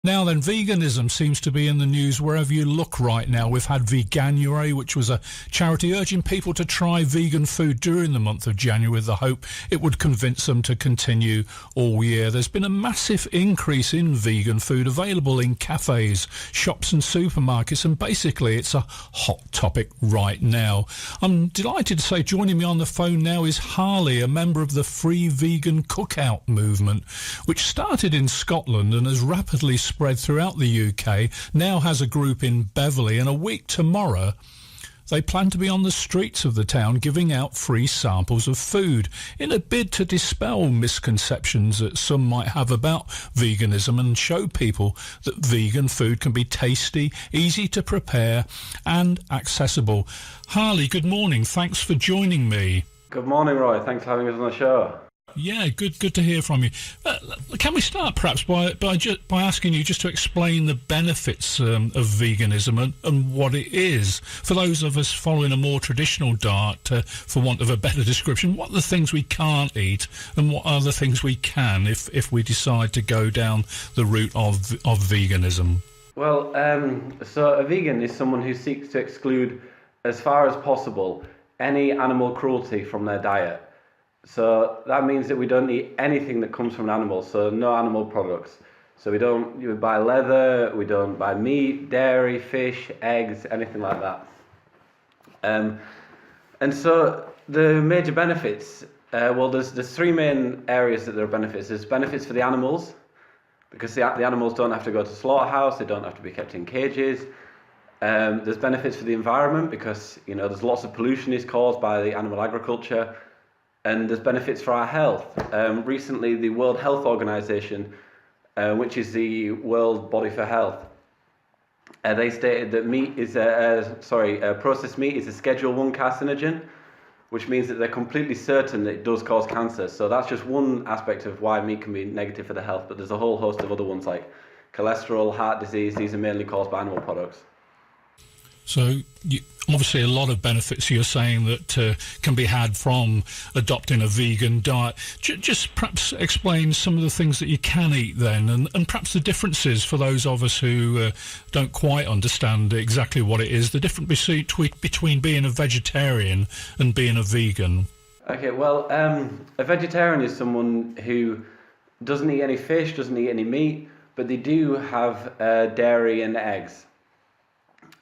Now then, veganism seems to be in the news wherever you look right now. We've had Veganuary, which was a charity urging people to try vegan food during the month of January with the hope it would convince them to continue all year. There's been a massive increase in vegan food available in cafes, shops and supermarkets, and basically it's a hot topic right now. I'm delighted to say joining me on the phone now is Harley, a member of the Free Vegan Cookout movement, which started in Scotland and has rapidly spread throughout the UK, now has a group in Beverley, and a week tomorrow they plan to be on the streets of the town giving out free samples of food in a bid to dispel misconceptions that some might have about veganism and show people that vegan food can be tasty, easy to prepare and accessible. Harley, good morning. Thanks for joining me. Good morning, Roy. Thanks for having us on the show. Yeah, good to hear from you. Can we start perhaps by asking you just to explain the benefits of veganism and what it is for those of us following a more traditional diet, for want of a better description? What are the things we can't eat, and what are the things we can if we decide to go down the route of veganism? Well, so a vegan is someone who seeks to exclude, as far as possible, any animal cruelty from their diet. So that means that we don't eat anything that comes from an animal, so no animal products. So we don't buy leather, we don't buy meat, dairy, fish, eggs, anything like that. And so the major benefits, there's three main areas that there are benefits. There's benefits for the animals, because the animals don't have to go to slaughterhouse, they don't have to be kept in cages. There's benefits for the environment, because there's lots of pollution is caused by the animal agriculture. And there's benefits for our health. Recently, the World Health Organization, which is the world body for health, they stated that processed meat is a Schedule 1 carcinogen, which means that they're completely certain that it does cause cancer. So that's just one aspect of why meat can be negative for the health, but there's a whole host of other ones like cholesterol, heart disease. These are mainly caused by animal products. So obviously a lot of benefits you're saying that can be had from adopting a vegan diet. Just perhaps explain some of the things that you can eat then, and perhaps the differences for those of us who don't quite understand exactly what it is, the difference between being a vegetarian and being a vegan. Okay, well, a vegetarian is someone who doesn't eat any fish, doesn't eat any meat, but they do have dairy and eggs.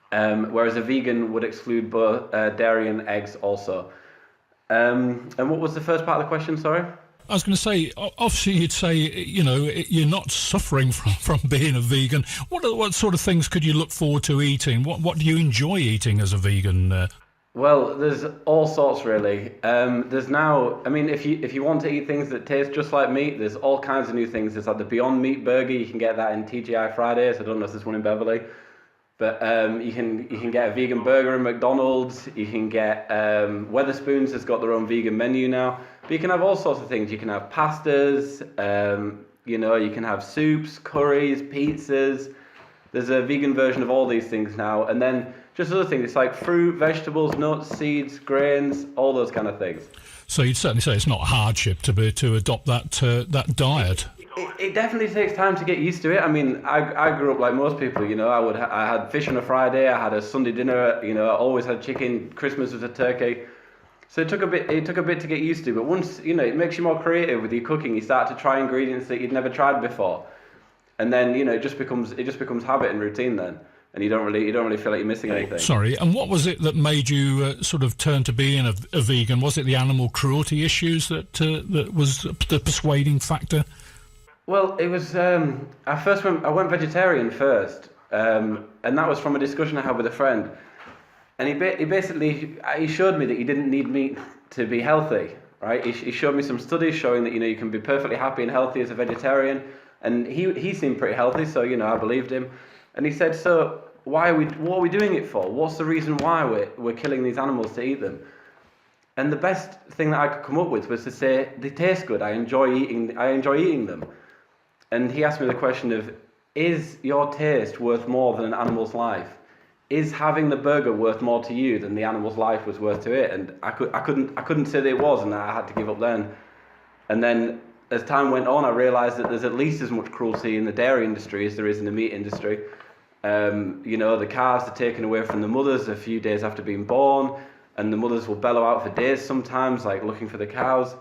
Whereas a vegan would exclude both dairy and eggs also. And what was the first part of the question, sorry? I was going to say, obviously you'd say, you're not suffering from being a vegan. What sort of things could you look forward to eating? What do you enjoy eating as a vegan? Well, there's all sorts really. There's now, if you want to eat things that taste just like meat, there's all kinds of new things. There's like the Beyond Meat Burger. You can get that in TGI Fridays. I don't know if there's one in Beverley. But you can get a vegan burger in McDonald's. You can get Wetherspoons has got their own vegan menu now. But you can have all sorts of things. You can have pastas. You can have soups, curries, pizzas. There's a vegan version of all these things now. And then just other things. It's like fruit, vegetables, nuts, seeds, grains, all those kind of things. So you'd certainly say it's not a hardship to adopt that diet. It definitely takes time to get used to it. I grew up like most people. I had fish on a Friday. I had a Sunday dinner. I always had chicken. Christmas was a turkey. So it took a bit to get used to. But once it makes you more creative with your cooking. You start to try ingredients that you'd never tried before, and then it just becomes habit and routine then. And you don't really feel like you're missing anything. Sorry, and what was it that made you sort of turn to being a vegan? Was it the animal cruelty issues that was the persuading factor? Well, it was. I went vegetarian first, and that was from a discussion I had with a friend. And he showed me that you didn't need meat to be healthy, right? He showed me some studies showing that you can be perfectly happy and healthy as a vegetarian. And he seemed pretty healthy, so I believed him. And he said, so what are we doing it for? What's the reason why we're killing these animals to eat them? And the best thing that I could come up with was to say they taste good. I enjoy eating them. And he asked me the question of, is your taste worth more than an animal's life? Is having the burger worth more to you than the animal's life was worth to it? And I couldn't say that it was, and I had to give up then. And then as time went on, I realised that there's at least as much cruelty in the dairy industry as there is in the meat industry. The calves are taken away from the mothers a few days after being born, and the mothers will bellow out for days sometimes, like looking for the cows.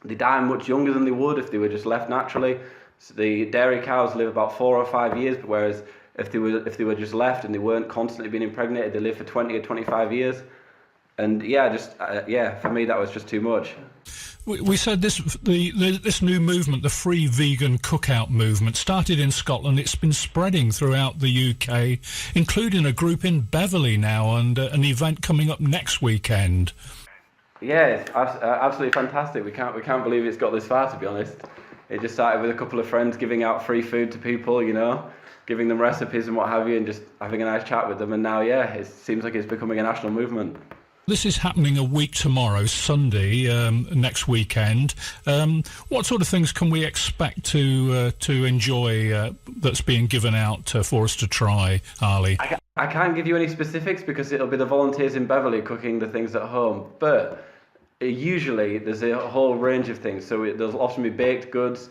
They die much younger than they would if they were just left naturally. So the dairy cows live about 4 or 5 years, whereas if they were just left and they weren't constantly being impregnated, they live for 20 or 25 years. And for me that was just too much. We said this new movement, the Free Vegan Cookout movement, started in Scotland. It's been spreading throughout the UK, including a group in Beverley now, and an event coming up next weekend. Yeah, it's absolutely fantastic. We can't believe it's got this far, to be honest. It just started with a couple of friends giving out free food to people, giving them recipes and what have you, and just having a nice chat with them. And now, it seems like it's becoming a national movement. This is happening a week tomorrow, Sunday, next weekend. What sort of things can we expect to enjoy that's being given out for us to try, Harley? I can't give you any specifics because it'll be the volunteers in Beverley cooking the things at home. But usually there's a whole range of things. So there'll often be baked goods,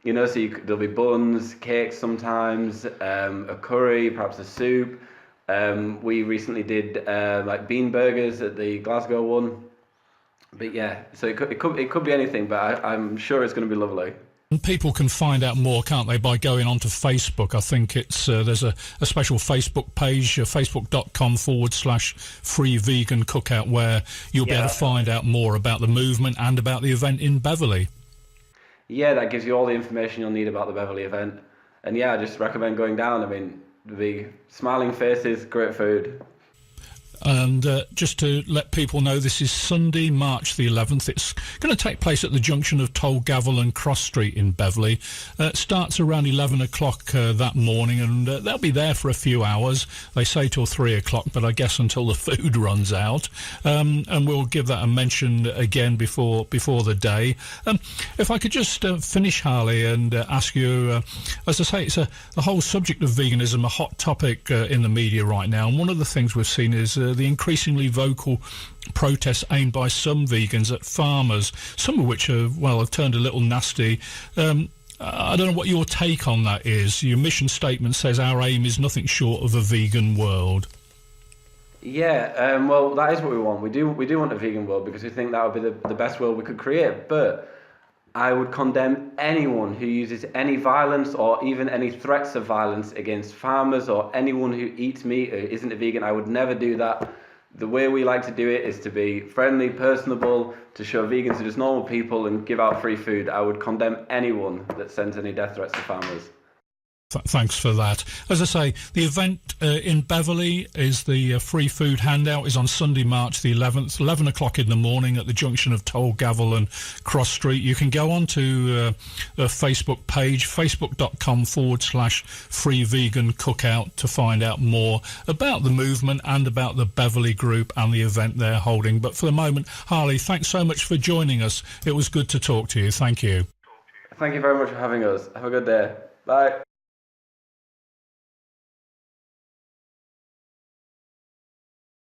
there'll be buns, cakes sometimes, a curry, perhaps a soup. We recently did bean burgers at the Glasgow one, but so it could be anything, but I'm sure it's going to be lovely. And people can find out more, can't they, by going onto Facebook? I think it's there's a special Facebook page, facebook.com/Free Vegan Cookout, where you'll be able to find out more about the movement and about the event in Beverley. Yeah, that gives you all the information you'll need about the Beverley event, and I just recommend going down. I mean, the smiling faces, great food. And just to let people know, this is Sunday, March the 11th. It's going to take place at the junction of Tollgavel and Cross Street in Beverley. It starts around 11 o'clock that morning, and they'll be there for a few hours. They say till 3 o'clock, but I guess until the food runs out. And we'll give that a mention again before the day. If I could just finish, Harley, and ask you, as I say, it's the whole subject of veganism, a hot topic in the media right now. And one of the things we've seen is the increasingly vocal protests aimed by some vegans at farmers, some of which have turned a little nasty. I don't know what your take on that is. Your mission statement says our aim is nothing short of a vegan world. Well, that is what we want. We do want a vegan world because we think that would be the best world we could create. But I would condemn anyone who uses any violence or even any threats of violence against farmers or anyone who eats meat or isn't a vegan. I would never do that. The way we like to do it is to be friendly, personable, to show vegans are just normal people and give out free food. I would condemn anyone that sends any death threats to farmers. Thanks for that. As I say, the event in Beverley is the free food handout is on Sunday, March the 11th, 11 o'clock in the morning at the junction of Tollgavel and Cross Street. You can go on to the Facebook page, facebook.com/Free Vegan Cookout, to find out more about the movement and about the Beverley group and the event they're holding. But for the moment, Harley, thanks so much for joining us. It was good to talk to you. Thank you. Thank you very much for having us. Have a good day. Bye.